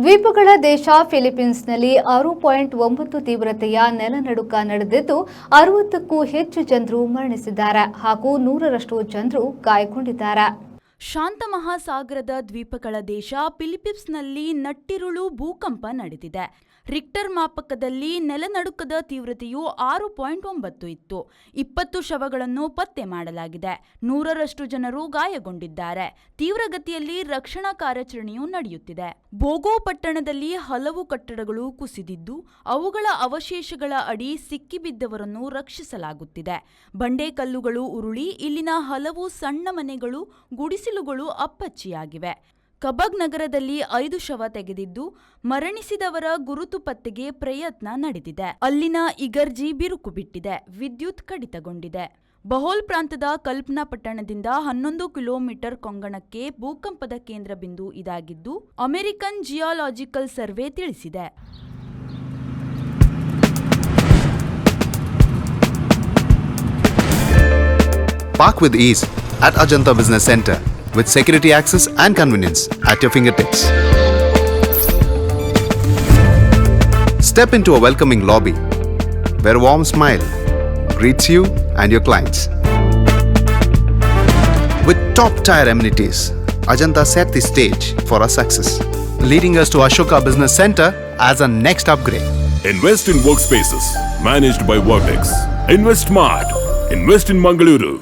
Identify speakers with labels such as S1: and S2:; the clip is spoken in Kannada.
S1: ದ್ವೀಪಗಳ ದೇಶ ಫಿಲಿಪೀನ್ಸ್ನಲ್ಲಿ 6.9 ತೀವ್ರತೆಯ ನೆಲನಡುಕ ನಡೆದಿದ್ದು 60ಕ್ಕೂ ಹೆಚ್ಚು ಜನರು ಮರಣಿಸಿದ್ದಾರೆ ಹಾಗೂ 100ರಷ್ಟು ಜನರು ಗಾಯಗೊಂಡಿದ್ದಾರೆ.
S2: ಶಾಂತ ಮಹಾಸಾಗರದ ದ್ವೀಪಗಳ ದೇಶ ಫಿಲಿಪೀನ್ಸ್ನಲ್ಲಿ ನಟ್ಟಿರುಳು ಭೂಕಂಪ ನಡೆದಿದೆ. ರಿಕ್ಟರ್ ಮಾಪಕದಲ್ಲಿ ನೆಲನಡುಕದ ತೀವ್ರತೆಯು 6.9 ಇತ್ತು. 20 ಶವಗಳನ್ನು ಪತ್ತೆ ಮಾಡಲಾಗಿದೆ. 100ರಷ್ಟು ಜನರು ಗಾಯಗೊಂಡಿದ್ದಾರೆ. ತೀವ್ರಗತಿಯಲ್ಲಿ ರಕ್ಷಣಾ ಕಾರ್ಯಾಚರಣೆಯು ನಡೆಯುತ್ತಿದೆ. ಬೋಗೋ ಪಟ್ಟಣದಲ್ಲಿ ಹಲವು ಕಟ್ಟಡಗಳು ಕುಸಿದಿದ್ದು ಅವುಗಳ ಅವಶೇಷಗಳ ಅಡಿ ಸಿಕ್ಕಿಬಿದ್ದವರನ್ನು ರಕ್ಷಿಸಲಾಗುತ್ತಿದೆ. ಬಂಡೆಕಲ್ಲುಗಳು ಉರುಳಿ ಇಲ್ಲಿನ ಹಲವು ಸಣ್ಣ ಮನೆಗಳು, ಗುಡಿಸಲುಗಳು ಅಪ್ಪಚ್ಚಿಯಾಗಿವೆ. ಕಬಗ್ ನಗರದಲ್ಲಿ 5 ಶವ ತೆಗೆದಿದ್ದು ಮರಣಿಸಿದವರ ಗುರುತು ಪತ್ತೆಗೆ ಪ್ರಯತ್ನ ನಡೆದಿದೆ. ಅಲ್ಲಿನ ಇಗರ್ಜಿ ಬಿರುಕು ಬಿಟ್ಟಿದೆ. ವಿದ್ಯುತ್ ಕಡಿತಗೊಂಡಿದೆ. ಬಹೋಲ್ ಪ್ರಾಂತದ ಕಲ್ಪನಾ ಪಟ್ಟಣದಿಂದ 11 ಕಿಲೋಮೀಟರ್ ಕೊಂಗಣಕ್ಕೆ ಭೂಕಂಪದ ಕೇಂದ್ರ ಬಿಂದು ಇದಾಗಿದ್ದು ಅಮೆರಿಕನ್ ಜಿಯಾಲಾಜಿಕಲ್ ಸರ್ವೆ ತಿಳಿಸಿದೆ.
S3: Park with ease at Ajanta Business Center with security access and convenience at your fingertips. Step into a welcoming lobby where a warm smile greets you and your clients. With top-tier amenities, Ajanta set the stage for our success, leading us to Ashoka Business Center as a next upgrade.
S4: Invest in workspaces managed by Vertex. Invest smart. Invest in Mangaluru.